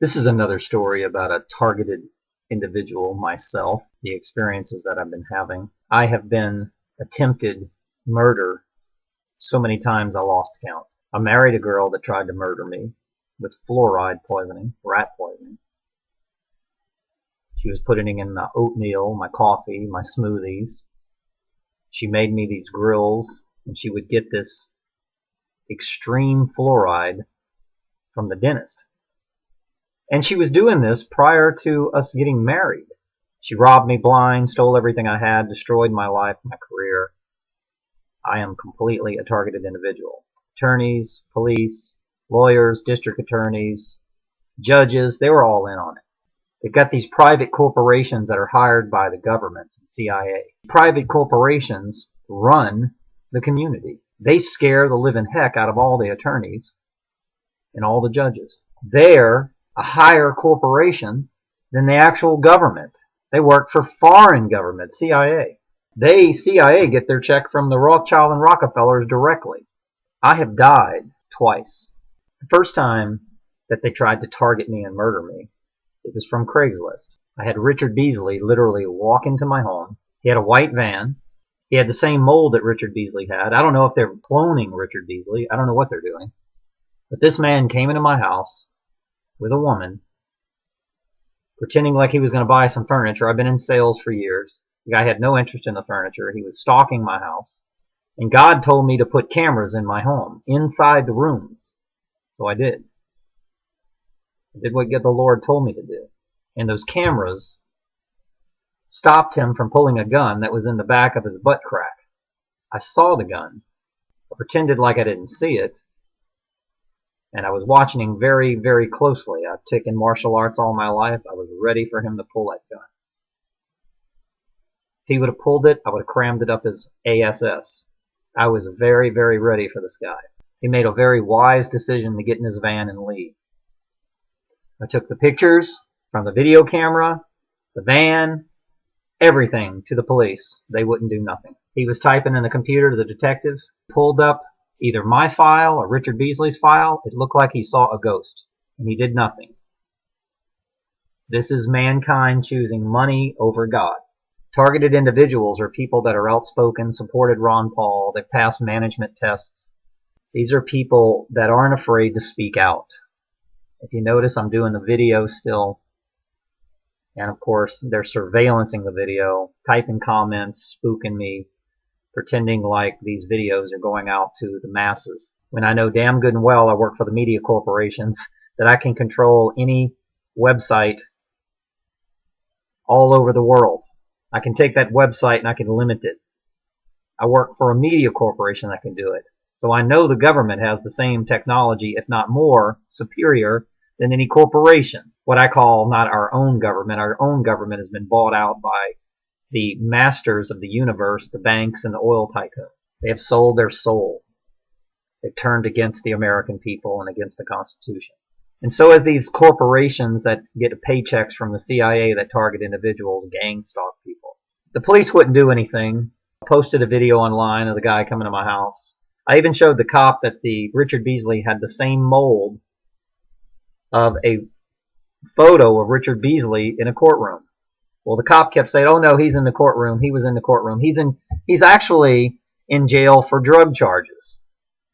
This is another story about a targeted individual, myself, the experiences that I've been having. I have been attempted murder so many times I lost count. I married a girl that tried to murder me with fluoride poisoning, rat poisoning. She was putting in my oatmeal, my coffee, my smoothies. She made me these grills, and she would get this extreme fluoride from the dentist. And she was doing this prior to us getting married. She robbed me blind, stole everything I had, destroyed my life, my career. I am completely a targeted individual. Attorneys, police, lawyers, district attorneys, judges, they were all in on it. They've got these private corporations that are hired by the governments and CIA. Private corporations run the community. They scare the living heck out of all the attorneys and all the judges. They're a higher corporation than the actual government. They work for foreign government, CIA. CIA get their check from the Rothschild and Rockefellers directly. I have died twice. The first time that they tried to target me and murder me, it was from Craigslist. I had Richard Beasley literally walk into my home. He had a white van. He had the same mold that Richard Beasley had. I don't know if they're cloning Richard Beasley. I don't know what they're doing. But this man came into my house with a woman, pretending like he was going to buy some furniture. I've been in sales for years. The guy had no interest in the furniture. He was stalking my house. And God told me to put cameras in my home, inside the rooms. So I did. I did what the Lord told me to do. And those cameras stopped him from pulling a gun that was in the back of his butt crack. I saw the gun. I pretended like I didn't see it. And I was watching him very, very closely. I've taken martial arts all my life. I was ready for him to pull that gun. If he would have pulled it, I would have crammed it up his ASS. I was very, very ready for this guy. He made a very wise decision to get in his van and leave. I took the pictures from the video camera, the van, everything to the police. They wouldn't do nothing. He was typing in the computer to the detective, pulled up either my file or Richard Beasley's file. It looked like he saw a ghost, and he did nothing. This is mankind choosing money over God. Targeted individuals are people that are outspoken, supported Ron Paul, they passed management tests. These are people that aren't afraid to speak out. If you notice, I'm doing the video still. And of course, they're surveillancing the video, typing comments, spooking me, pretending like these videos are going out to the masses. When I know damn good and well I work for the media corporations, that I can control any website all over the world. I can take that website and I can limit it. I work for a media corporation that can do it. So I know the government has the same technology, if not more, superior than any corporation. What I call not our own government. Our own government has been bought out by the masters of the universe, the banks and the oil tycoons. They have sold their soul. They've turned against the American people and against the Constitution. And so as these corporations that get paychecks from the CIA that target individuals, gang stalk people. The police wouldn't do anything. I posted a video online of the guy coming to my house. I even showed the cop that the Richard Beasley had the same mold of a photo of Richard Beasley in a courtroom. Well, the cop kept saying, oh no, he's in the courtroom. He was in the courtroom. He's actually in jail for drug charges.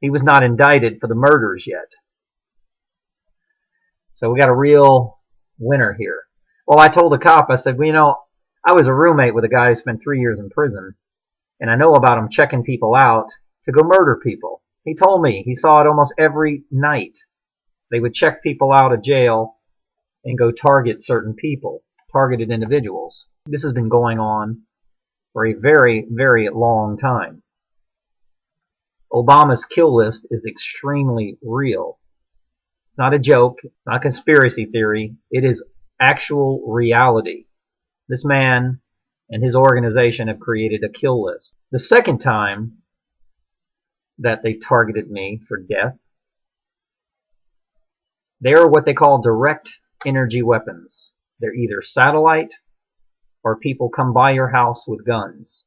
He was not indicted for the murders yet. So we got a real winner here. Well, I told the cop, I said, well, you know, I was a roommate with a guy who spent 3 years in prison, and I know about him checking people out to go murder people. He told me he saw it almost every night. They would check people out of jail and go target certain people, targeted individuals. This has been going on for a very, very long time. Obama's kill list is extremely real. It's not a joke, not a conspiracy theory. It is actual reality. This man and his organization have created a kill list. The second time that they targeted me for death, they're what they call direct energy weapons. They're either satellite or people come by your house with guns.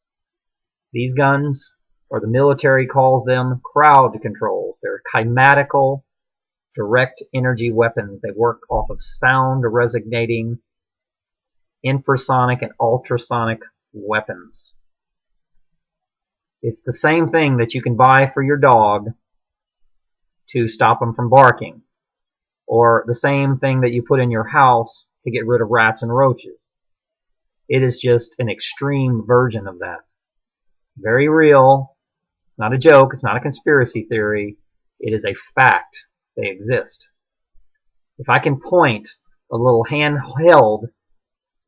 These guns, or the military calls them crowd controls. They're chimatical direct energy weapons. They work off of sound resonating infrasonic and ultrasonic weapons. It's the same thing that you can buy for your dog to stop them from barking, or the same thing that you put in your house to get rid of rats and roaches. It is just an extreme version of that. Very real. It's not a joke. It's not a conspiracy theory. It is a fact. They exist. If I can point a little handheld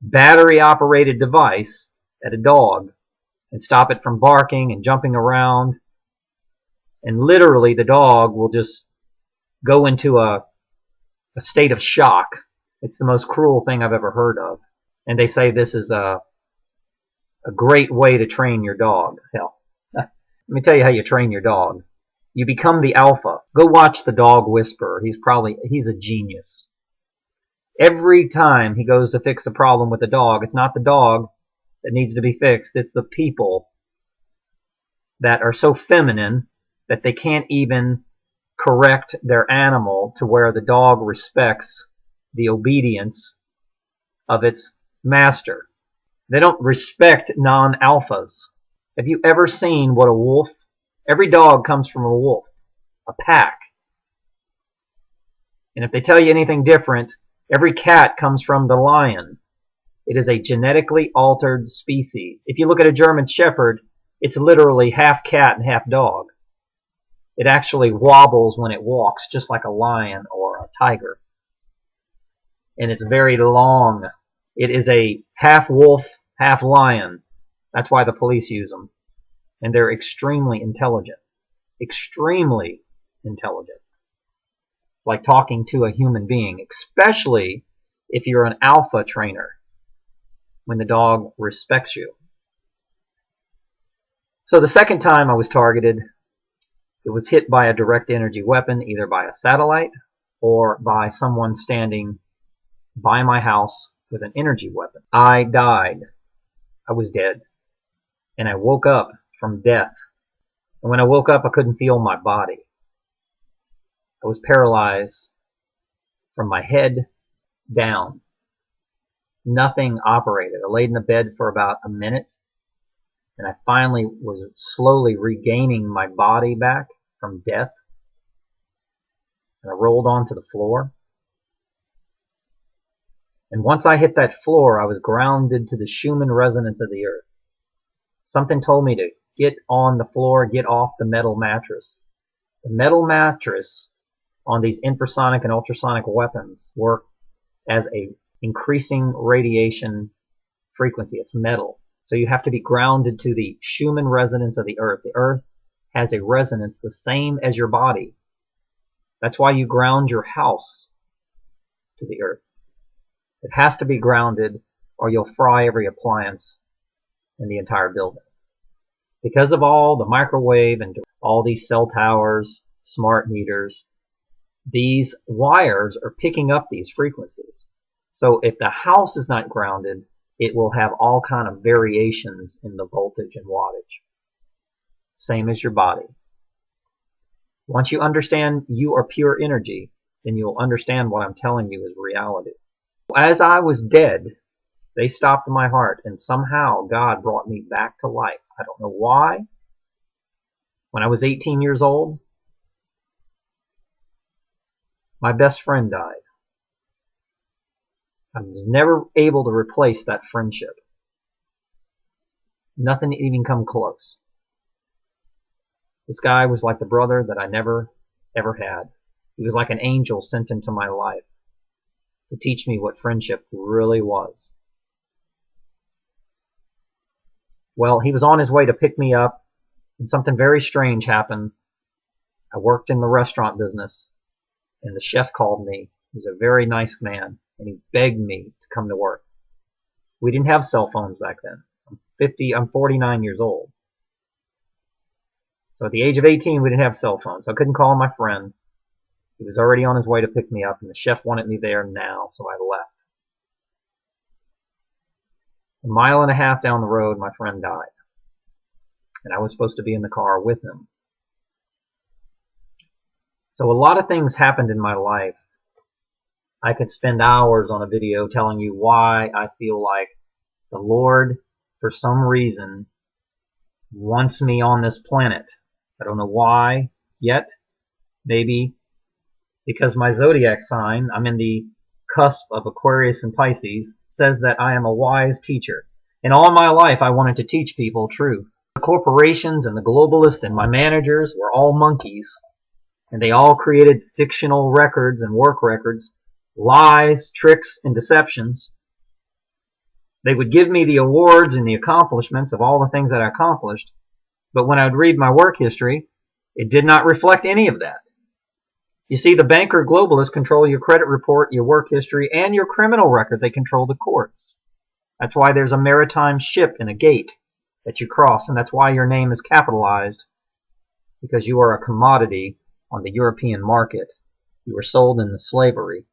battery-operated device at a dog and stop it from barking and jumping around, and literally the dog will just go into a state of shock. It's the most cruel thing I've ever heard of. And they say this is a great way to train your dog. Hell, let me tell you how you train your dog. You become the alpha. Go watch The Dog Whisperer. He's a genius. Every time he goes to fix a problem with the dog, it's not the dog that needs to be fixed. It's the people that are so feminine that they can't even correct their animal to where the dog respects the obedience of its master. They don't respect non-alphas. Have you ever seen what a wolf? Every dog comes from a wolf, a pack. And if they tell you anything different, every cat comes from the lion. It is a genetically altered species. If you look at a German Shepherd, it's literally half cat and half dog. It actually wobbles when it walks, just like a lion or a tiger. And it's very long. It is a half wolf, half lion. That's why the police use them. And they're extremely intelligent. Extremely intelligent. Like talking to a human being, especially if you're an alpha trainer, when the dog respects you. So the second time I was targeted, it was hit by a direct energy weapon, either by a satellite or by someone standing by my house with an energy weapon. I died. I was dead. And I woke up from death. And when I woke up, I couldn't feel my body. I was paralyzed from my head down. Nothing operated. I laid in the bed for about a minute, and I finally was slowly regaining my body back from death. And I rolled onto the floor. And once I hit that floor, I was grounded to the Schumann resonance of the earth. Something told me to get on the floor, get off the metal mattress. The metal mattress on these infrasonic and ultrasonic weapons work as a increasing radiation frequency. It's metal. So you have to be grounded to the Schumann resonance of the earth. The earth has a resonance the same as your body. That's why you ground your house to the earth. It has to be grounded or you'll fry every appliance in the entire building. Because of all the microwave and all these cell towers, smart meters, these wires are picking up these frequencies. So if the house is not grounded, it will have all kind of variations in the voltage and wattage. Same as your body. Once you understand you are pure energy, then you'll understand what I'm telling you is reality. As I was dead, they stopped my heart, and somehow God brought me back to life. I don't know why. When I was 18 years old, my best friend died. I was never able to replace that friendship. Nothing even come close. This guy was like the brother that I never, ever had. He was like an angel sent into my life to teach me what friendship really was. Well, he was on his way to pick me up, and something very strange happened. I worked in the restaurant business, and the chef called me. He was a very nice man, and he begged me to come to work. We didn't have cell phones back then. I'm 49 years old. So at the age of 18, we didn't have cell phones. So I couldn't call my friend. He was already on his way to pick me up, and the chef wanted me there now, so I left. A mile and a half down the road, my friend died. And I was supposed to be in the car with him. So a lot of things happened in my life. I could spend hours on a video telling you why I feel like the Lord, for some reason, wants me on this planet. I don't know why yet. Maybe because my zodiac sign, I'm in the cusp of Aquarius and Pisces, says that I am a wise teacher. And all my life I wanted to teach people truth. The corporations and the globalists and my managers were all monkeys. And they all created fictional records and work records, lies, tricks, and deceptions. They would give me the awards and the accomplishments of all the things that I accomplished, but when I would read my work history, it did not reflect any of that. You see, the banker globalists control your credit report, your work history, and your criminal record. They control the courts. That's why there's a maritime ship and a gate that you cross, and that's why your name is capitalized, because you are a commodity on the European market. You were sold into slavery.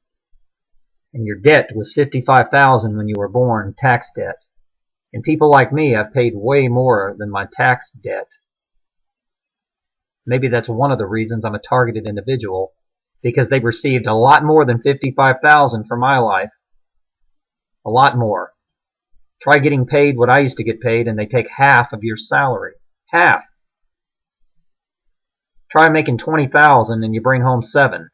And your debt was $55,000 when you were born, tax debt. And people like me have paid way more than my tax debt. Maybe that's one of the reasons I'm a targeted individual, because they've received a lot more than $55,000 for my life. A lot more. Try getting paid what I used to get paid, and they take half of your salary. Half. Try making $20,000 and you bring home $7,000.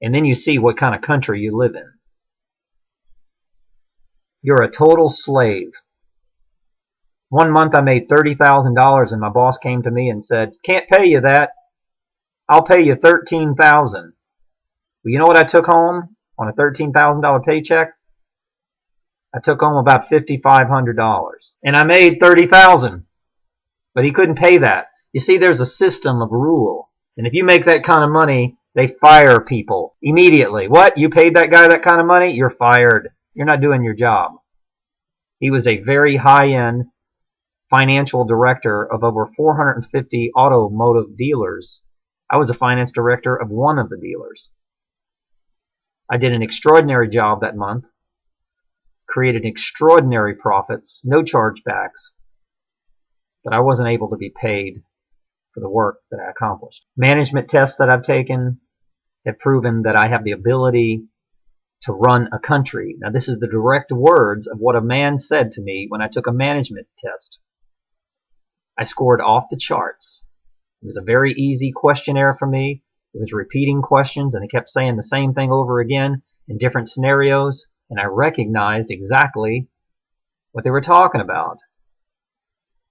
And then you see what kind of country you live in. You're a total slave. One month I made $30,000 and my boss came to me and said, "Can't pay you that. I'll pay you $13,000. Well, you know what I took home on a $13,000 paycheck? I took home about $5,500. And I made $30,000. But he couldn't pay that. You see, there's a system of rule. And if you make that kind of money, they fire people immediately. What? You paid that guy that kind of money? You're fired. You're not doing your job. He was a very high-end financial director of over 450 automotive dealers. I was a finance director of one of the dealers. I did an extraordinary job that month, created extraordinary profits, no chargebacks, but I wasn't able to be paid for the work that I accomplished. Management tests that I've taken have proven that I have the ability to run a country. Now, this is the direct words of what a man said to me when I took a management test. I scored off the charts. It was a very easy questionnaire for me. It was repeating questions, and they kept saying the same thing over again in different scenarios, and I recognized exactly what they were talking about.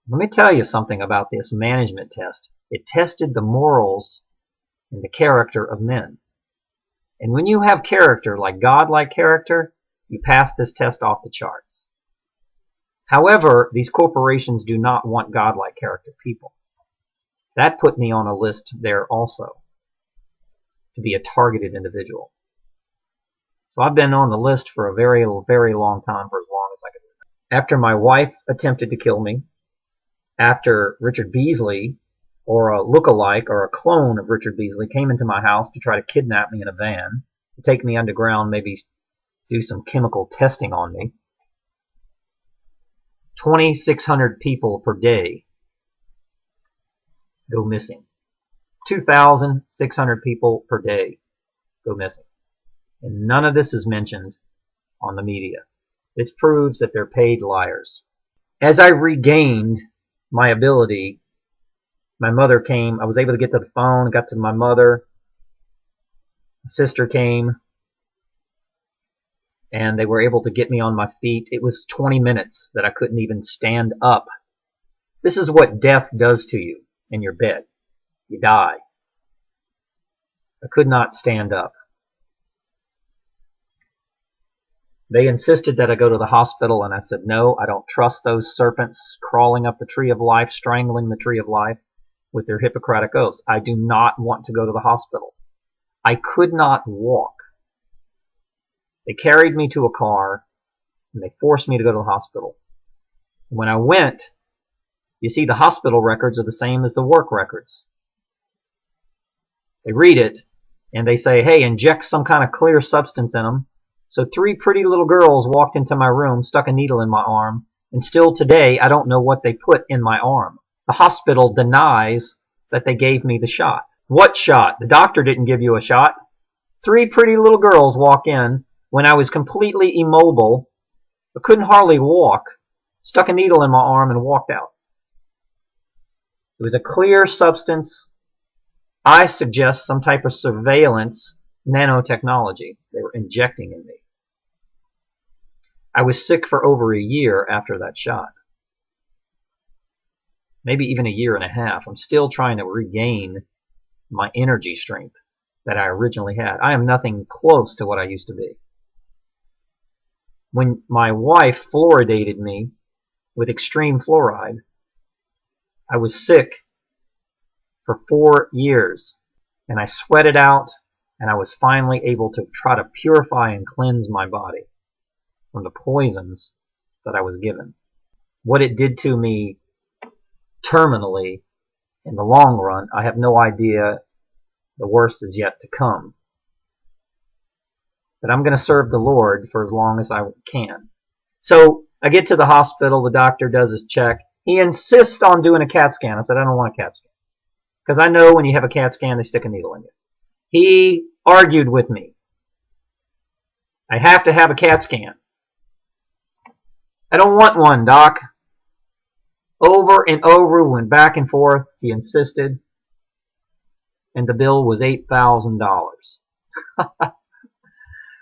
Let me tell you something about this management test. It tested the morals and the character of men. And when you have character, like God-like character, you pass this test off the charts. However, these corporations do not want God-like character people. That put me on a list there also, to be a targeted individual. So I've been on the list for a very, very long time, for as long as I could remember. After my wife attempted to kill me, after Richard Beasley, or a look-alike or a clone of Richard Beasley, came into my house to try to kidnap me in a van, to take me underground, maybe do some chemical testing on me. 2,600 people per day go missing. 2,600 people per day go missing. And none of this is mentioned on the media. This proves that they're paid liars. As I regained my ability, my mother came. I was able to get to the phone, got to my mother. My sister came, and they were able to get me on my feet. It was 20 minutes that I couldn't even stand up. This is what death does to you in your bed. You die. I could not stand up. They insisted that I go to the hospital, and I said, no, I don't trust those serpents crawling up the tree of life, strangling the tree of life with their Hippocratic oaths. I do not want to go to the hospital. I could not walk. They carried me to a car, and they forced me to go to the hospital. When I went, you see, the hospital records are the same as the work records. They read it, and they say, hey, inject some kind of clear substance in them. So 3 pretty little girls walked into my room, stuck a needle in my arm, and still today I don't know what they put in my arm. The hospital denies that they gave me the shot. What shot? The doctor didn't give you a shot. 3 pretty little girls walk in when I was completely immobile, but couldn't hardly walk, stuck a needle in my arm and walked out. It was a clear substance. I suggest some type of surveillance nanotechnology they were injecting in me. I was sick for over a year after that shot. Maybe even a year and a half. I'm still trying to regain my energy strength that I originally had. I am nothing close to what I used to be. When my wife fluoridated me with extreme fluoride, I was sick for 4 years, and I sweated out, and I was finally able to try to purify and cleanse my body from the poisons that I was given. What it did to me terminally in the long run, I have no idea. The worst is yet to come. But I'm going to serve the Lord for as long as I can. So I get to the hospital, the doctor does his check. He insists on doing a CAT scan. I said, I don't want a CAT scan. Because I know when you have a CAT scan, they stick a needle in you. He argued with me. I have to have a CAT scan. I don't want one, doc. Over and over, we went back and forth. He insisted. And the bill was $8,000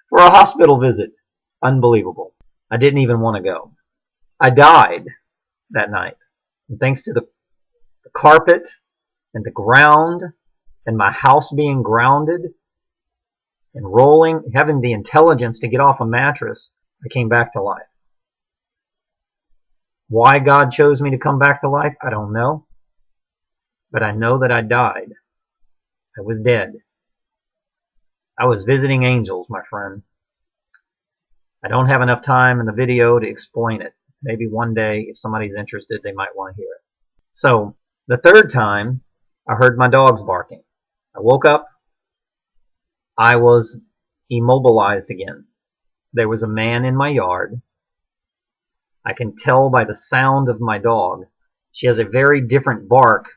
for a hospital visit. Unbelievable. I didn't even want to go. I died that night. And thanks to the carpet and the ground and my house being grounded and rolling, having the intelligence to get off a mattress, I came back to life. Why God chose me to come back to life, I don't know. But I know that I died. I was dead. I was visiting angels, my friend. I don't have enough time in the video to explain it. Maybe one day, if somebody's interested, they might want to hear it. So, the third time, I heard my dogs barking. I woke up. I was immobilized again. There was a man in my yard. I can tell by the sound of my dog. She has a very different bark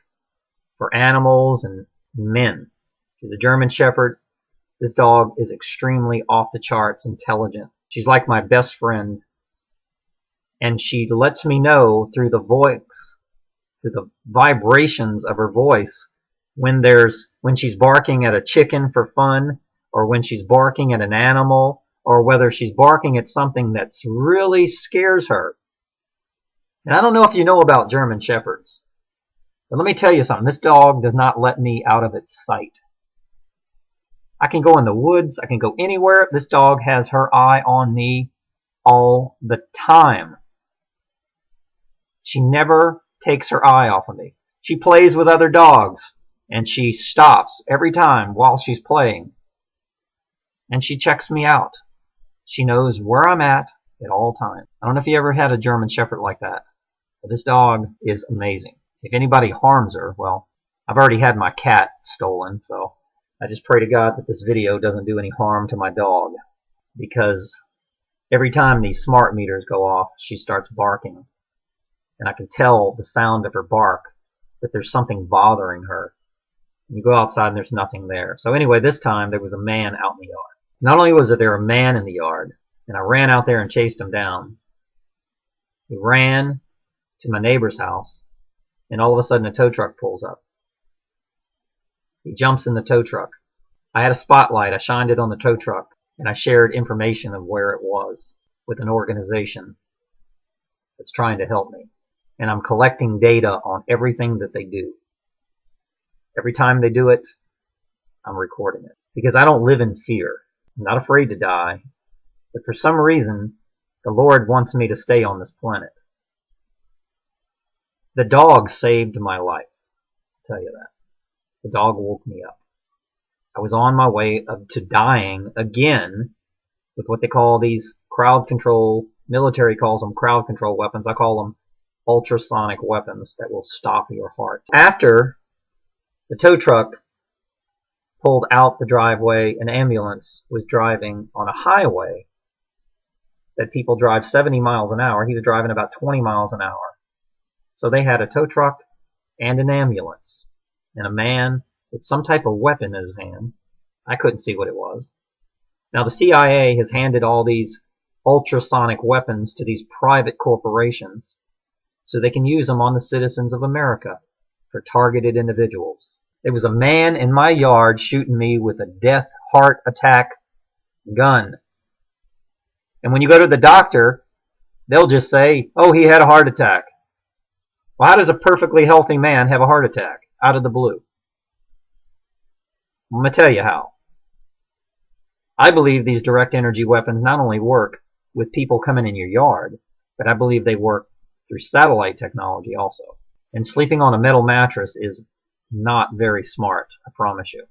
for animals and men. She's a German Shepherd. This dog is extremely off the charts intelligent. She's like my best friend. And she lets me know through the voice, through the vibrations of her voice, when she's barking at a chicken for fun, or when she's barking at an animal, or whether she's barking at something that really scares her. And I don't know if you know about German Shepherds, but let me tell you something. This dog does not let me out of its sight. I can go in the woods. I can go anywhere. This dog has her eye on me all the time. She never takes her eye off of me. She plays with other dogs, and she stops every time while she's playing. And she checks me out. She knows where I'm at all times. I don't know if you ever had a German Shepherd like that, but this dog is amazing. If anybody harms her, well, I've already had my cat stolen, so I just pray to God that this video doesn't do any harm to my dog, because every time these smart meters go off, she starts barking. And I can tell the sound of her bark that there's something bothering her. And you go outside and there's nothing there. So anyway, this time there was a man out in the yard. Not only was there a man in the yard, and I ran out there and chased him down. He ran to my neighbor's house, and all of a sudden a tow truck pulls up. He jumps in the tow truck. I had a spotlight. I shined it on the tow truck, and I shared information of where it was with an organization that's trying to help me. And I'm collecting data on everything that they do. Every time they do it, I'm recording it. Because I don't live in fear. I'm not afraid to die. But for some reason, the Lord wants me to stay on this planet. The dog saved my life. I'll tell you that. The dog woke me up. I was on my way to dying again with what they call these crowd control, military calls them crowd control weapons. I call them ultrasonic weapons that will stop your heart. After the tow truck pulled out the driveway, an ambulance was driving on a highway that people drive 70 miles an hour. He was driving about 20 miles an hour. So they had a tow truck and an ambulance and a man It's some type of weapon in his hand. I couldn't see what it was. Now the CIA has handed all these ultrasonic weapons to these private corporations so they can use them on the citizens of America for targeted individuals. There was a man in my yard shooting me with a death heart attack gun. And when you go to the doctor, they'll just say, oh, he had a heart attack. Well, how does a perfectly healthy man have a heart attack out of the blue? I'm going to tell you how. I believe these direct energy weapons not only work with people coming in your yard, but I believe they work through satellite technology also. And sleeping on a metal mattress is not very smart, I promise you.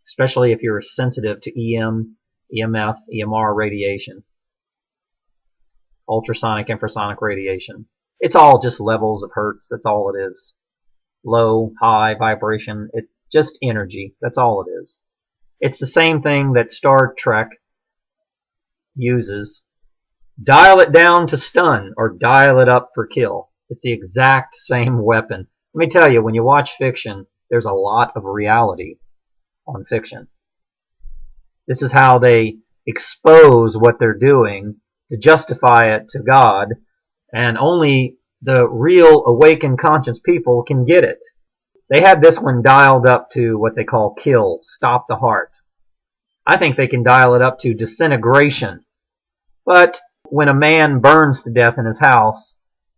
Especially if you're sensitive to EM, EMF, EMR radiation. Ultrasonic, infrasonic radiation. It's all just levels of hertz, that's all it is. Low, high, vibration, it's just energy, that's all it is. It's the same thing that Star Trek uses. Dial it down to stun or dial it up for kill. It's the exact same weapon. Let me tell you, when you watch fiction, there's a lot of reality on fiction. This is how they expose what they're doing to justify it to God, and only the real awakened conscious people can get it. They have this one dialed up to what they call kill, stop the heart. I think they can dial it up to disintegration. But when a man burns to death in his house,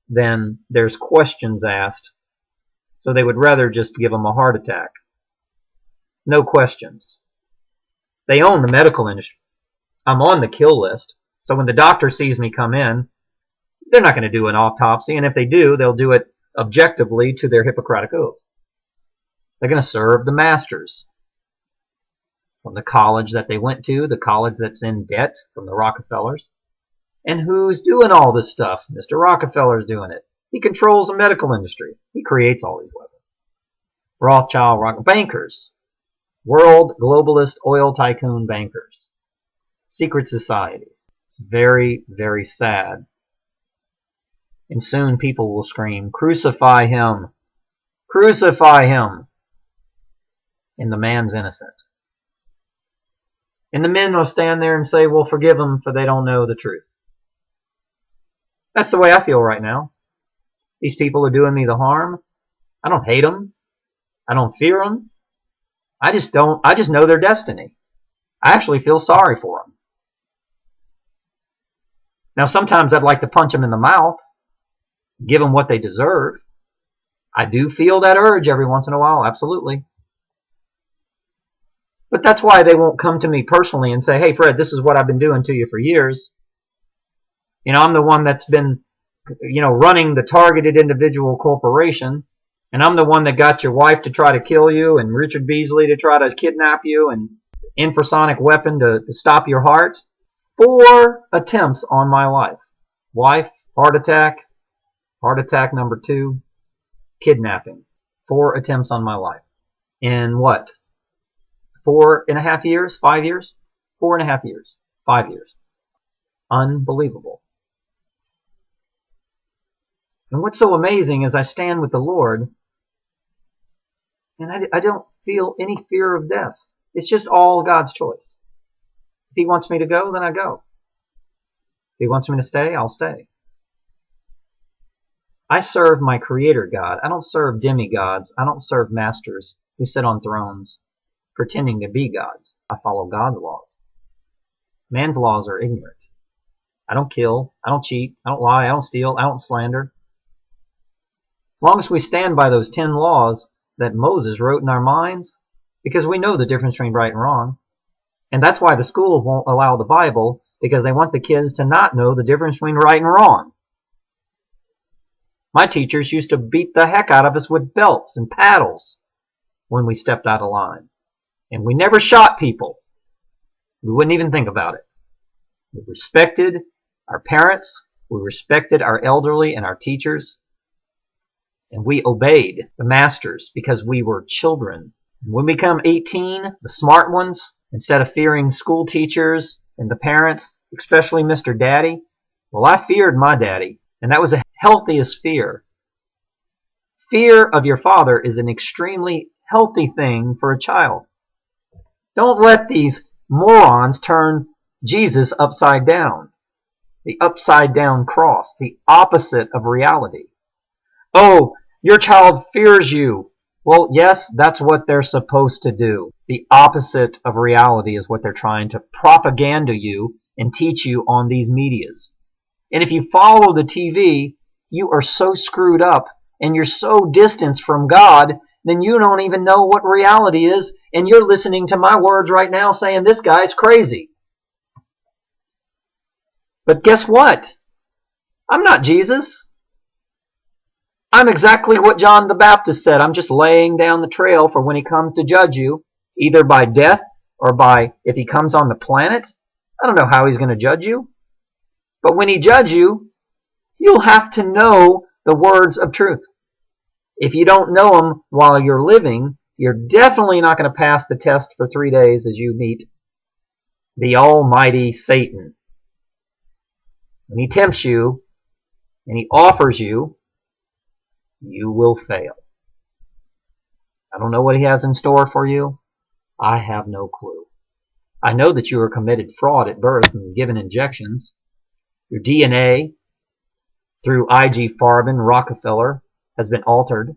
then there's questions asked. So they would rather just give him a heart attack. No questions. They own the medical industry. I'm on the kill list. So when the doctor sees me come in, they're not going to do an autopsy. And if they do, they'll do it objectively to their Hippocratic oath. They're going to serve the masters. From the college that they went to, the college that's in debt from the Rockefellers. And who's doing all this stuff? Mr. Rockefeller's doing it. He controls the medical industry. He creates all these weapons. Rothschild, bankers. World globalist oil tycoon bankers. Secret societies. It's very, very sad. And soon people will scream, crucify him. Crucify him. And the man's innocent. And the men will stand there and say, well, forgive them, for they don't know the truth. That's the way I feel right now. These people are doing me the harm. I don't hate them. I don't fear them. I just know their destiny. I actually feel sorry for them. Now, sometimes I'd like to punch them in the mouth, give them what they deserve. I do feel that urge every once in a while, absolutely. But that's why they won't come to me personally and say, hey, Fred, this is what I've been doing to you for years. You know, I'm the one that's been, running the targeted individual corporation. And I'm the one that got your wife to try to kill you and Richard Beasley to try to kidnap you and infrasonic weapon to stop your heart. 4 attempts on my life. Wife, heart attack number 2, kidnapping. 4 attempts on my life. In what? 4.5 years? 5 years? 4.5 years. 5 years. Unbelievable. And what's so amazing is I stand with the Lord and I don't feel any fear of death. It's just all God's choice. If He wants me to go, then I go. If He wants me to stay, I'll stay. I serve my Creator God. I don't serve demigods. I don't serve masters who sit on thrones pretending to be gods. I follow God's laws. Man's laws are ignorant. I don't kill. I don't cheat. I don't lie. I don't steal. I don't slander. As long as we stand by those 10 laws that Moses wrote in our minds, because we know the difference between right and wrong. And that's why the schools won't allow the Bible, because they want the kids to not know the difference between right and wrong. My teachers used to beat the heck out of us with belts and paddles when we stepped out of line. And we never shot people. We wouldn't even think about it. We respected our parents. We respected our elderly and our teachers. And we obeyed the masters because we were children. When we become 18, the smart ones, instead of fearing school teachers and the parents, especially Mr. Daddy, well, I feared my daddy. And that was the healthiest fear. Fear of your father is an extremely healthy thing for a child. Don't let these morons turn Jesus upside down. The upside down cross, the opposite of reality. Oh, your child fears you. Well, yes, that's what they're supposed to do. The opposite of reality is what they're trying to propaganda you and teach you on these medias. And if you follow the TV, you are so screwed up and you're so distanced from God, then you don't even know what reality is, and you're listening to my words right now saying this guy's crazy. But guess what? I'm not Jesus. I'm exactly what John the Baptist said. I'm just laying down the trail for when he comes to judge you, either by death or by, if he comes on the planet, I don't know how he's going to judge you. But when he judges you, you'll have to know the words of truth. If you don't know them while you're living, you're definitely not going to pass the test for 3 days as you meet the almighty Satan. When he tempts you and he offers you, you will fail. I don't know what he has in store for you. I have no clue. I know that you were committed fraud at birth and given injections. Your DNA, through IG Farben, Rockefeller, has been altered,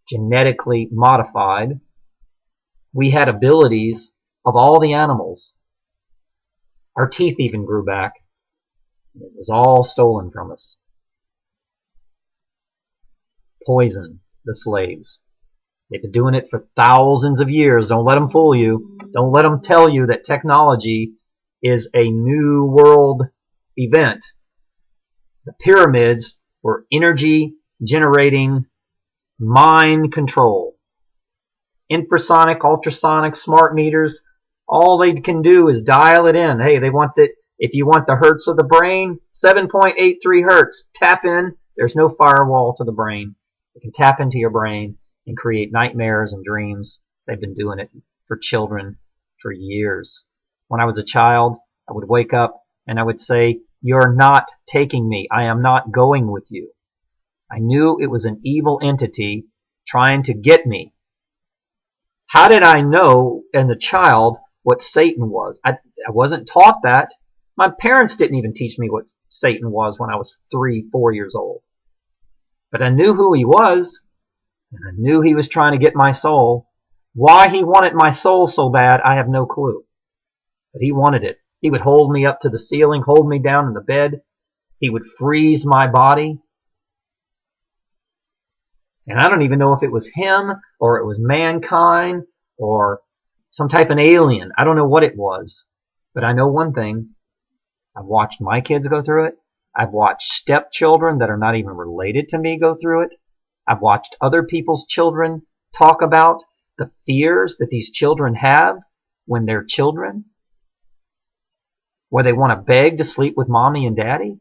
genetically modified. We had abilities of all the animals. Our teeth even grew back. It was all stolen from us. Poison the slaves. They've been doing it for thousands of years. Don't let them fool you. Don't let them tell you that technology is a new world event. The pyramids were energy generating mind control. Infrasonic, ultrasonic, smart meters, all they can do is dial it in. Hey, they want that. If you want the hertz of the brain, 7.83 hertz, tap in. There's no firewall to the brain. You can tap into your brain and create nightmares and dreams. They've been doing it for children for years. When I was a child, I would wake up and I would say, "You're not taking me. I am not going with you." I knew it was an evil entity trying to get me. How did I know as a child what Satan was? I wasn't taught that. My parents didn't even teach me what Satan was when I was 3, 4 years old. But I knew who he was, and I knew he was trying to get my soul. Why he wanted my soul so bad, I have no clue. But he wanted it. He would hold me up to the ceiling, hold me down in the bed. He would freeze my body. And I don't even know if it was him or it was mankind or some type of alien. I don't know what it was. But I know one thing. I've watched my kids go through it. I've watched stepchildren that are not even related to me go through it. I've watched other people's children talk about the fears that these children have when they're children, where they want to beg to sleep with mommy and daddy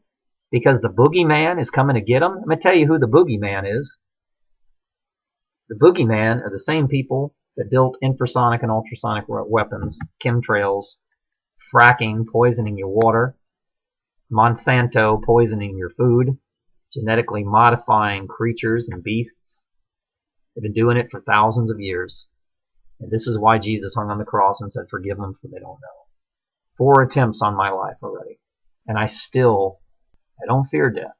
because the boogeyman is coming to get them. I'm going to tell you who the boogeyman is. The boogeyman are the same people that built infrasonic and ultrasonic weapons, chemtrails, fracking, poisoning your water, Monsanto poisoning your food, genetically modifying creatures and beasts. They've been doing it for thousands of years. And this is why Jesus hung on the cross and said, "Forgive them, for they don't know." 4 attempts on my life already. And I don't fear death.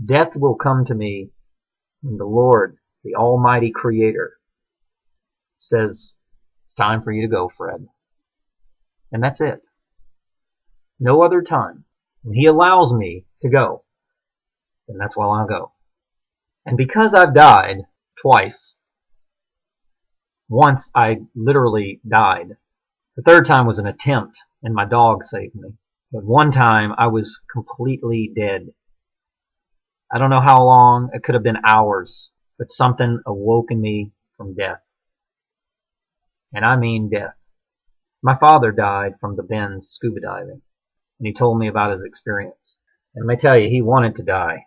Death will come to me when the Lord, the Almighty Creator, says, "It's time for you to go, Fred." And that's it. No other time. When he allows me to go, then that's when I'll go. And because I've died twice, once I literally died. The third time was an attempt, and my dog saved me. But one time I was completely dead. I don't know how long. It could have been hours. But something awoke in me from death. And I mean death. My father died from the bends scuba diving. And he told me about his experience. And let me tell you, he wanted to die.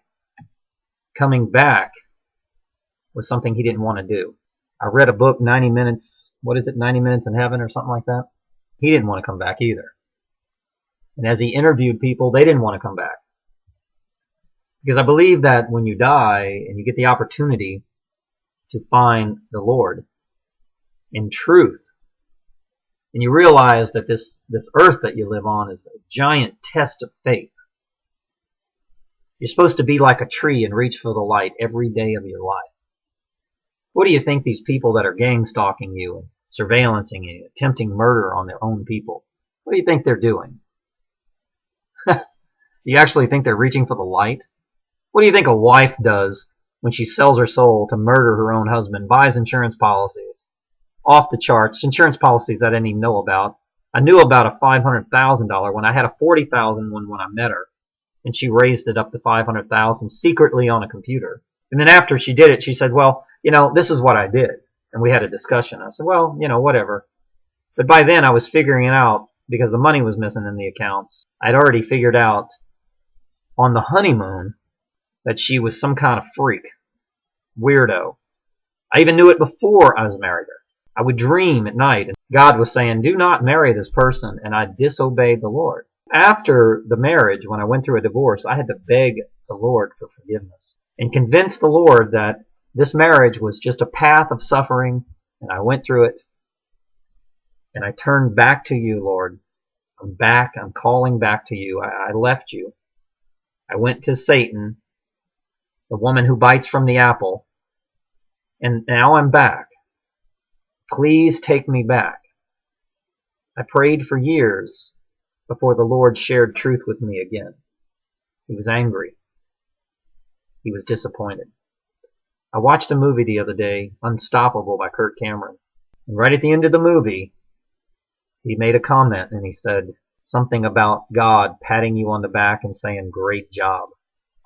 Coming back was something he didn't want to do. I read a book, 90 Minutes, 90 Minutes in Heaven or something like that. He didn't want to come back either. And as he interviewed people, they didn't want to come back. Because I believe that when you die and you get the opportunity to find the Lord in truth. And you realize that this earth that you live on is a giant test of faith. You're supposed to be like a tree and reach for the light every day of your life. What do you think these people that are gang stalking you and surveillancing you, attempting murder on their own people, what do you think they're doing? Do you actually think they're reaching for the light? What do you think a wife does when she sells her soul to murder her own husband, buys insurance policies? Off the charts, insurance policies that I didn't even know about. I knew about a $500,000 one. I had a $40,000 one when I met her, and she raised it up to $500,000 secretly on a computer. And then after she did it, she said, well, this is what I did. And we had a discussion. I said, well, whatever. But by then I was figuring it out because the money was missing in the accounts. I'd already figured out on the honeymoon that she was some kind of freak, weirdo. I even knew it before I was married her. I would dream at night, and God was saying, do not marry this person, and I disobeyed the Lord. After the marriage, when I went through a divorce, I had to beg the Lord for forgiveness and convince the Lord that this marriage was just a path of suffering, and I went through it, and I turned back to you, Lord. I'm back. I'm calling back to you. I left you. I went to Satan, the woman who bites from the apple, and now I'm back. Please take me back. I prayed for years before the Lord shared truth with me again. He was angry. He was disappointed. I watched a movie the other day, Unstoppable by Kirk Cameron. And right at the end of the movie, he made a comment and he said something about God patting you on the back and saying, great job.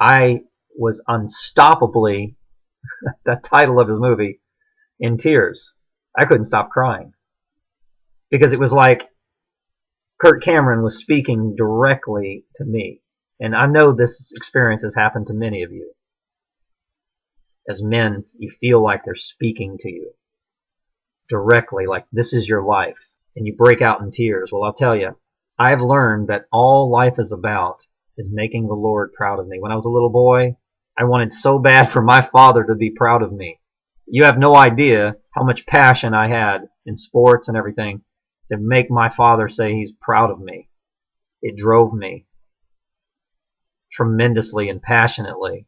I was unstoppably, that title of his movie, in tears. I couldn't stop crying. Because it was like Kirk Cameron was speaking directly to me. And I know this experience has happened to many of you. As men, you feel like they're speaking to you directly, like this is your life. And you break out in tears. Well, I'll tell you, I've learned that all life is about is making the Lord proud of me. When I was a little boy, I wanted so bad for my father to be proud of me. You have no idea how much passion I had in sports and everything to make my father say he's proud of me. It drove me tremendously and passionately.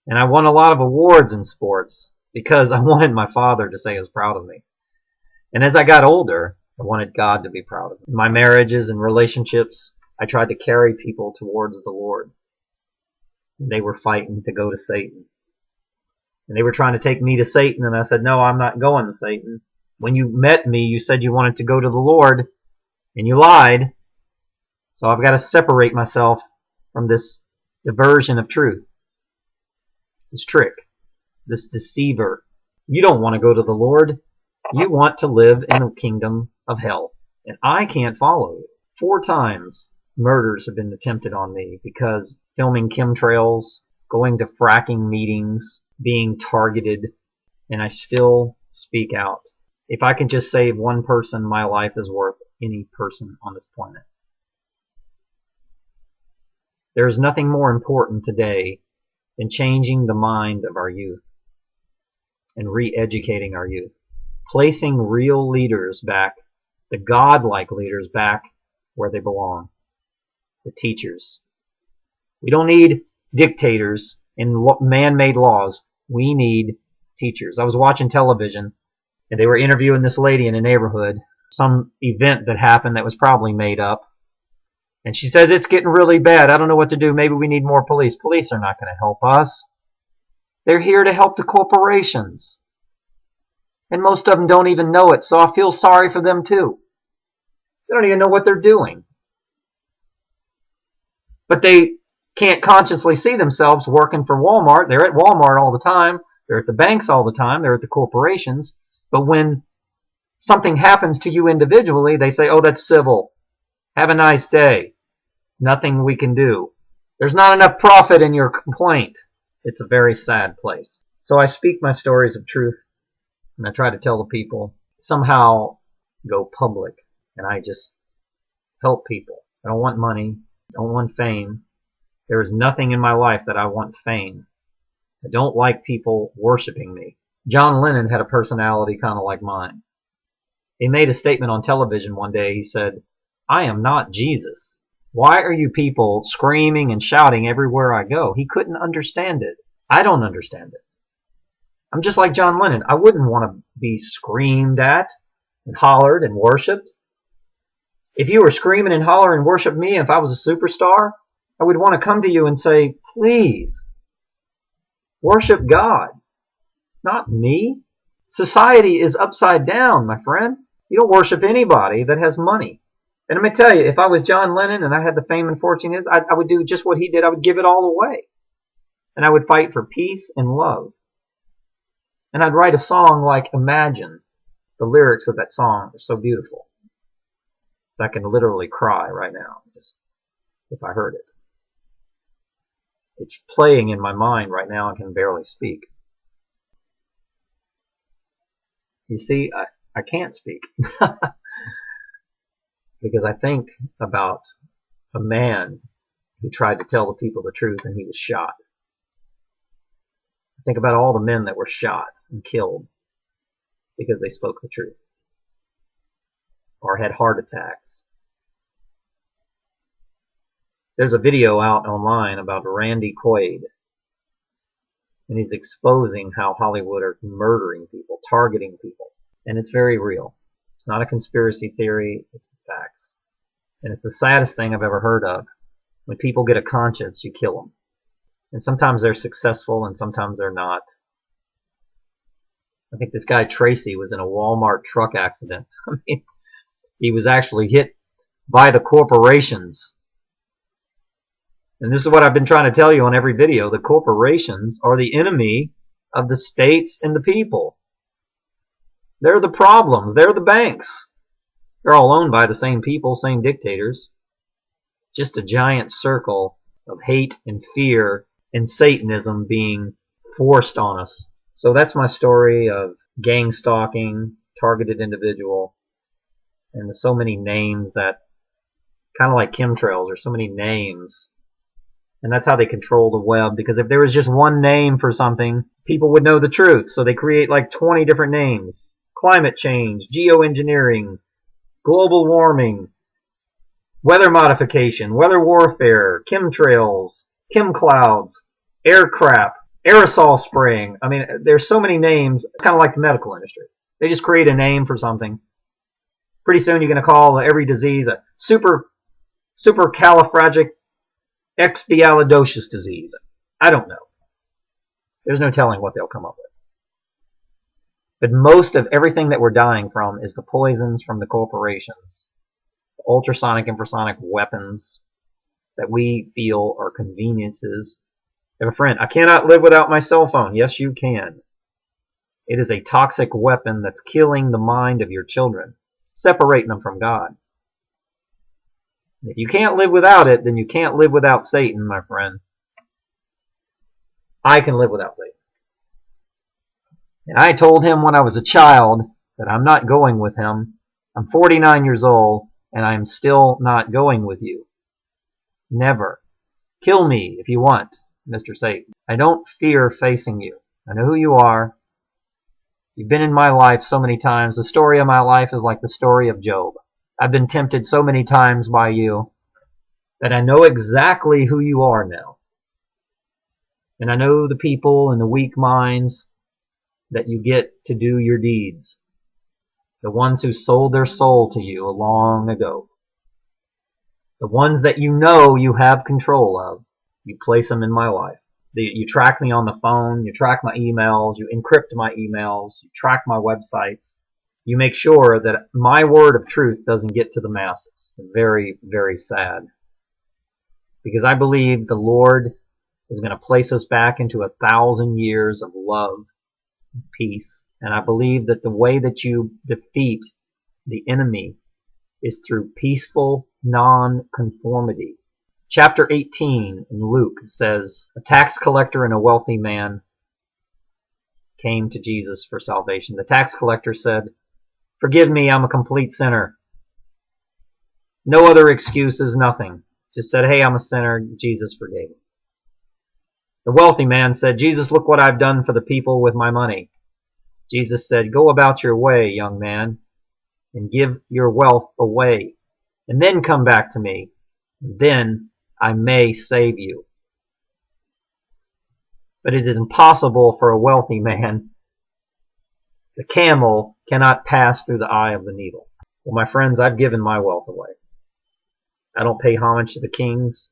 And I won a lot of awards in sports because I wanted my father to say he was proud of me. And as I got older, I wanted God to be proud of me. In my marriages and relationships, I tried to carry people towards the Lord. And they were fighting to go to Satan. And they were trying to take me to Satan, and I said, no, I'm not going to Satan. When you met me, you said you wanted to go to the Lord, and you lied. So I've got to separate myself from this diversion of truth, this trick, this deceiver. You don't want to go to the Lord. You want to live in a kingdom of hell, and I can't follow you. 4 times murders have been attempted on me because filming chemtrails, going to fracking meetings, being targeted, and I still speak out. If I can just save one person, my life is worth any person on this planet. There is nothing more important today than changing the mind of our youth and re-educating our youth. Placing real leaders back, the godlike leaders back where they belong. The teachers. We don't need dictators and man-made laws. We need teachers. I was watching television and they were interviewing this lady in a neighborhood, some event that happened that was probably made up. And she says, it's getting really bad. I don't know what to do. Maybe we need more police. Police are not going to help us. They're here to help the corporations. And most of them don't even know it, so I feel sorry for them too. They don't even know what they're doing. But they can't consciously see themselves working for Walmart. They're at Walmart all the time. They're at the banks all the time. They're at the corporations. But when something happens to you individually, they say, oh, that's civil. Have a nice day. Nothing we can do. There's not enough profit in your complaint. It's a very sad place. So I speak my stories of truth, and I try to tell the people, somehow go public, and I just help people. I don't want money. I don't want fame. There is nothing in my life that I want fame. I don't like people worshiping me. John Lennon had a personality kind of like mine. He made a statement on television one day. He said, "I am not Jesus. Why are you people screaming and shouting everywhere I go?" He couldn't understand it. I don't understand it. I'm just like John Lennon. I wouldn't want to be screamed at and hollered and worshipped. If you were screaming and hollering and worship me, if I was a superstar, I would want to come to you and say, please, worship God, not me. Society is upside down, my friend. You don't worship anybody that has money. And let me tell you, if I was John Lennon and I had the fame and fortune I would do just what he did. I would give it all away. And I would fight for peace and love. And I'd write a song like Imagine. The lyrics of that song are so beautiful. I can literally cry right now, just if I heard it. It's playing in my mind right now. I can barely speak. You see, I can't speak because I think about a man who tried to tell the people the truth and he was shot. I think about all the men that were shot and killed because they spoke the truth or had heart attacks. There's a video out online about Randy Quaid, and he's exposing how Hollywood are murdering people, targeting people, and it's very real. It's not a conspiracy theory, it's the facts. And it's the saddest thing I've ever heard of. When people get a conscience, you kill them. And sometimes they're successful and sometimes they're not. I think this guy Tracy was in a Walmart truck accident. I mean, he was actually hit by the corporations. And this is what I've been trying to tell you on every video. The corporations are the enemy of the states and the people. They're the problems. They're the banks. They're all owned by the same people, same dictators. Just a giant circle of hate and fear and Satanism being forced on us. So that's my story of gang stalking, targeted individual, and there's so many names that, kind of like chemtrails, there's so many names. And that's how they control the web, because if there was just one name for something, people would know the truth. So they create like 20 different names. Climate change, geoengineering, global warming, weather modification, weather warfare, chemtrails, chem clouds, air crap, aerosol spraying. I mean, there's so many names. It's kind of like the medical industry. They just create a name for something. Pretty soon you're going to call every disease a supercalifragilisticexpialidocious disease. I don't know. There's no telling what they'll come up with. But most of everything that we're dying from is the poisons from the corporations, the ultrasonic, infrasonic weapons that we feel are conveniences. I have a friend, I cannot live without my cell phone. Yes, you can. It is a toxic weapon that's killing the mind of your children, separating them from God. If you can't live without it, then you can't live without Satan, my friend. I can live without Satan. And I told him when I was a child that I'm not going with him. I'm 49 years old, and I'm still not going with you. Never. Kill me if you want, Mr. Satan. I don't fear facing you. I know who you are. You've been in my life so many times. The story of my life is like the story of Job. I've been tempted so many times by you that I know exactly who you are now. And I know the people and the weak minds that you get to do your deeds. The ones who sold their soul to you long ago. The ones that you know you have control of. You place them in my life. You track me on the phone. You track my emails. You encrypt my emails. You track my websites. You make sure that my word of truth doesn't get to the masses. It's very, very sad. Because I believe the Lord is going to place us back into 1,000 years of love and peace. And I believe that the way that you defeat the enemy is through peaceful non-conformity. Chapter 18 in Luke says, a tax collector and a wealthy man came to Jesus for salvation. The tax collector said, forgive me, I'm a complete sinner. No other excuses, nothing. Just said, hey, I'm a sinner. Jesus forgave me. The wealthy man said, Jesus, look what I've done for the people with my money. Jesus said, go about your way, young man, and give your wealth away, and then come back to me. Then I may save you. But it is impossible for a wealthy man. The camel cannot pass through the eye of the needle. Well, my friends, I've given my wealth away. I don't pay homage to the kings.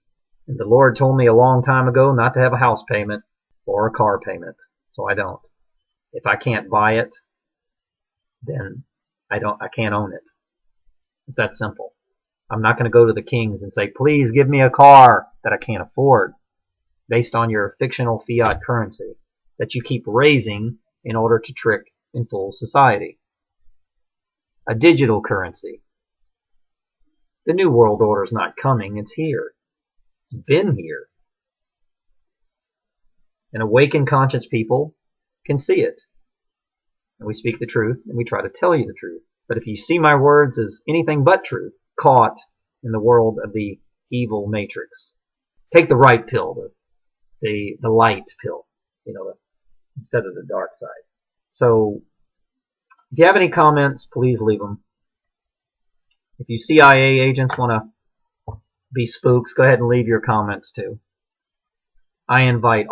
And the Lord told me a long time ago not to have a house payment or a car payment. So I don't. If I can't buy it, then I can't own it. It's that simple. I'm not going to go to the kings and say, please give me a car that I can't afford, based on your fictional fiat currency that you keep raising in order to trick and fool society. A digital currency. The New World Order is not coming, it's here. It's been here. And awakened conscious people can see it. And we speak the truth, and we try to tell you the truth. But if you see my words as anything but truth, caught in the world of the evil matrix, take the right pill, the light pill, instead of the dark side. So, if you have any comments, please leave them. If you CIA agents want to be spooks, go ahead and leave your comments too. I invite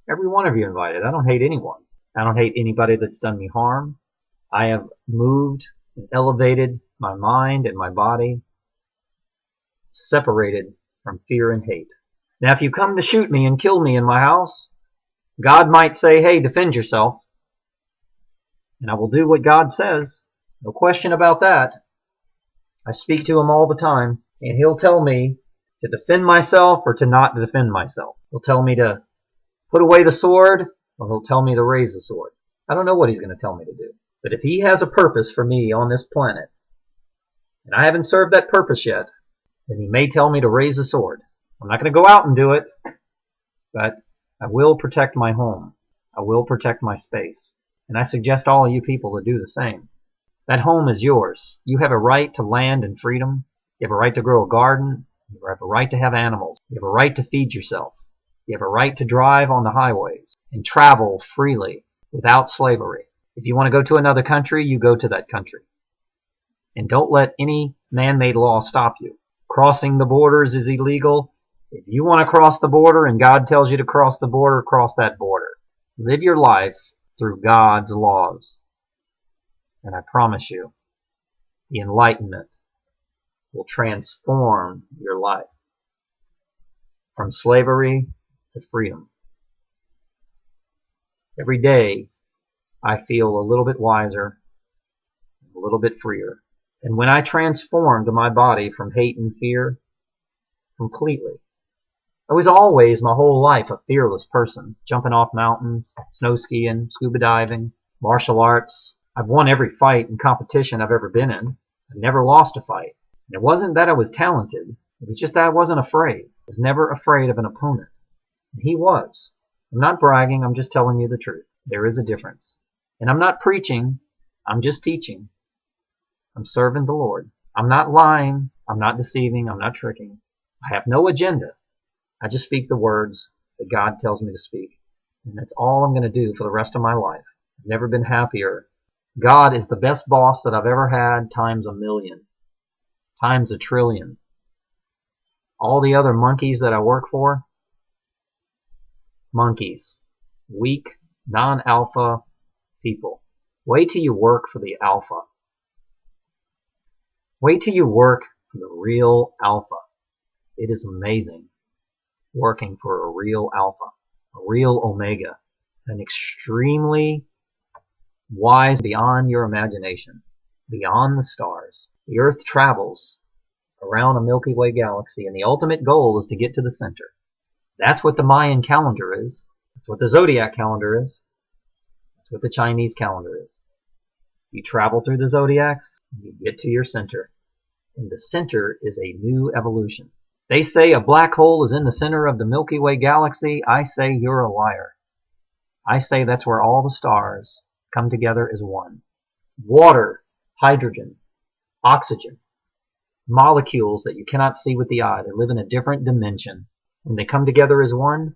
every one of you invited. I don't hate anyone. I don't hate anybody that's done me harm. I have moved and elevated my mind and my body, separated from fear and hate. Now, if you come to shoot me and kill me in my house, God might say, hey, defend yourself. And I will do what God says. No question about that. I speak to him all the time, and he'll tell me to defend myself or to not defend myself. He'll tell me to put away the sword, or he'll tell me to raise the sword. I don't know what he's going to tell me to do. But if he has a purpose for me on this planet, and I haven't served that purpose yet, then he may tell me to raise the sword. I'm not going to go out and do it, but I will protect my home. I will protect my space. And I suggest all of you people to do the same. That home is yours. You have a right to land and freedom. You have a right to grow a garden. You have a right to have animals. You have a right to feed yourself. You have a right to drive on the highways and travel freely without slavery. If you want to go to another country, you go to that country. And don't let any man-made law stop you. Crossing the borders is illegal. If you want to cross the border and God tells you to cross the border, cross that border. Live your life through God's laws. And I promise you, the enlightenment will transform your life from slavery to freedom. Every day, I feel a little bit wiser, a little bit freer. And when I transformed my body from hate and fear completely, I was always my whole life a fearless person, jumping off mountains, snow skiing, scuba diving, martial arts. I've won every fight and competition I've ever been in. I've never lost a fight. And it wasn't that I was talented. It was just that I wasn't afraid. I was never afraid of an opponent. And he was. I'm not bragging. I'm just telling you the truth. There is a difference. And I'm not preaching. I'm just teaching. I'm serving the Lord. I'm not lying. I'm not deceiving. I'm not tricking. I have no agenda. I just speak the words that God tells me to speak. And that's all I'm going to do for the rest of my life. I've never been happier. God is the best boss that I've ever had, times a million, times a trillion. All the other monkeys that I work for, monkeys, weak, non-alpha people. Wait till you work for the alpha. Wait till you work for the real alpha. It is amazing working for a real alpha, a real omega, an extremely wise beyond your imagination, beyond the stars. The Earth travels around a Milky Way galaxy, and the ultimate goal is to get to the center. That's what the Mayan calendar is. That's what the Zodiac calendar is. That's what the Chinese calendar is. You travel through the zodiacs, you get to your center. And the center is a new evolution. They say a black hole is in the center of the Milky Way galaxy. I say you're a liar. I say that's where all the stars come together as one. Water, hydrogen, oxygen, molecules that you cannot see with the eye. They live in a different dimension. When they come together as one,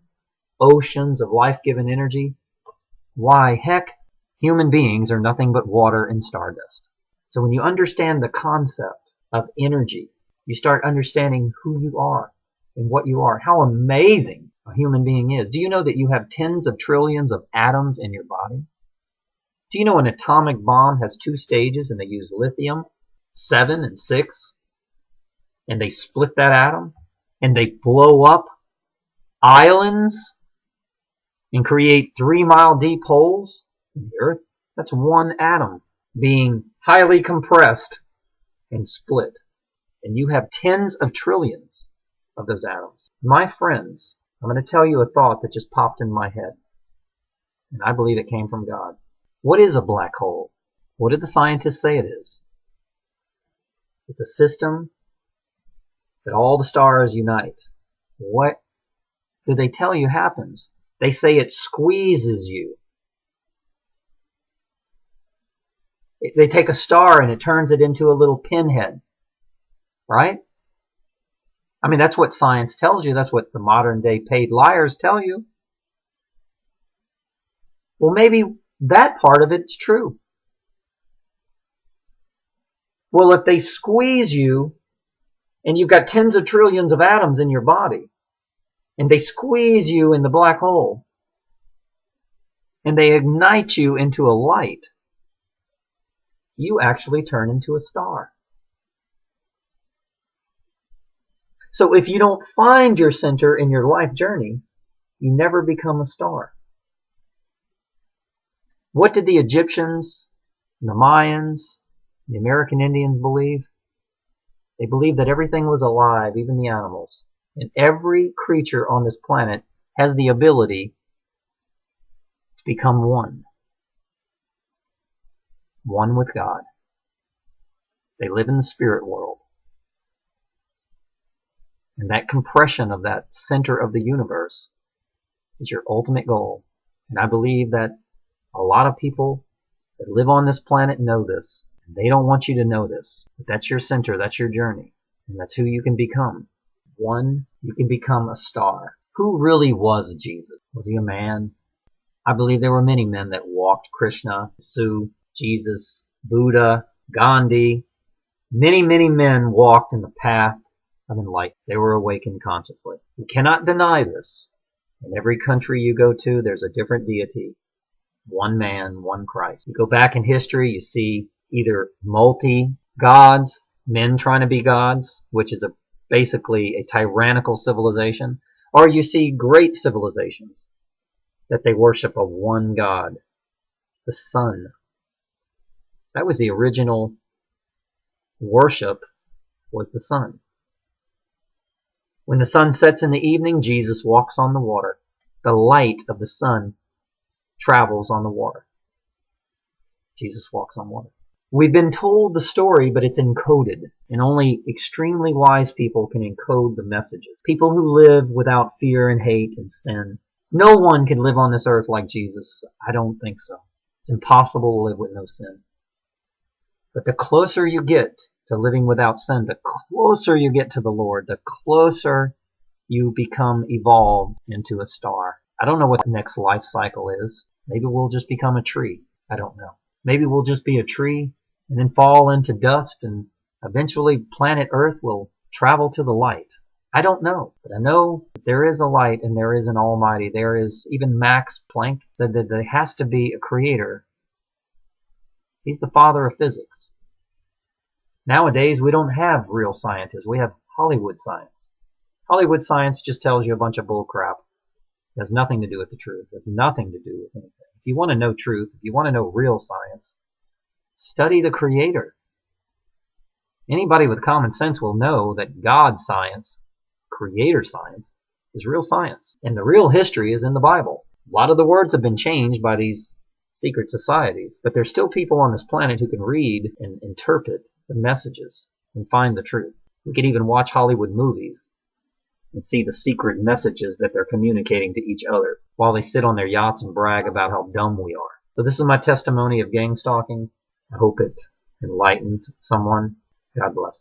oceans of life-giving energy. Why, heck, human beings are nothing but water and stardust. So when you understand the concept of energy, you start understanding who you are and what you are, how amazing a human being is. Do you know that you have tens of trillions of atoms in your body? Do you know an atomic bomb has 2 stages and they use lithium, 7 and 6, and they split that atom and they blow up islands and create 3-mile deep holes in the earth? That's one atom being highly compressed and split. And you have tens of trillions of those atoms. My friends, I'm going to tell you a thought that just popped in my head. And I believe it came from God. What is a black hole? What did the scientists say it is? It's a system that all the stars unite. What do they tell you happens? They say it squeezes you. They take a star and it turns it into a little pinhead. Right? I mean, that's what science tells you. That's what the modern day paid liars tell you. Well, maybe that part of it's true. Well, if they squeeze you and you've got tens of trillions of atoms in your body and they squeeze you in the black hole and they ignite you into a light, you actually turn into a star. So if you don't find your center in your life journey, you never become a star. What did the Egyptians, the Mayans, the American Indians believe? They believed that everything was alive, even the animals. And every creature on this planet has the ability to become one. One with God. They live in the spirit world. And that compression of that center of the universe is your ultimate goal. And I believe that a lot of people that live on this planet know this. They don't want you to know this. But that's your center. That's your journey. And that's who you can become. One, you can become a star. Who really was Jesus? Was he a man? I believe there were many men that walked Krishna, Sue, Jesus, Buddha, Gandhi. Many, many men walked in the path of enlightenment. They were awakened consciously. You cannot deny this. In every country you go to, there's a different deity. One man, one Christ. You go back in history, you see either multi-gods, men trying to be gods, which is basically a tyrannical civilization, or you see great civilizations that they worship a one God, the sun. That was the original worship, was the sun. When the sun sets in the evening, Jesus walks on the water. The light of the sun travels on the water. Jesus walks on water. We've been told the story, but it's encoded, and only extremely wise people can encode the messages. People who live without fear and hate and sin. No one can live on this earth like Jesus. I don't think so. It's impossible to live with no sin. But the closer you get to living without sin, the closer you get to the Lord, the closer you become evolved into a star. I don't know what the next life cycle is. Maybe we'll just become a tree. I don't know. Maybe we'll just be a tree and then fall into dust, and eventually planet Earth will travel to the light. I don't know. But I know that there is a light and there is an almighty. There is, even Max Planck said that there has to be a creator. He's the father of physics. Nowadays, we don't have real scientists. We have Hollywood science. Hollywood science just tells you a bunch of bull crap. It has nothing to do with the truth. It has nothing to do with anything. If you want to know truth, if you want to know real science, study the Creator. Anybody with common sense will know that God science, Creator science, is real science. And the real history is in the Bible. A lot of the words have been changed by these secret societies, but there's still people on this planet who can read and interpret the messages and find the truth. We could even watch Hollywood movies and see the secret messages that they're communicating to each other while they sit on their yachts and brag about how dumb we are. So this is my testimony of gang stalking. I hope it enlightened someone. God bless.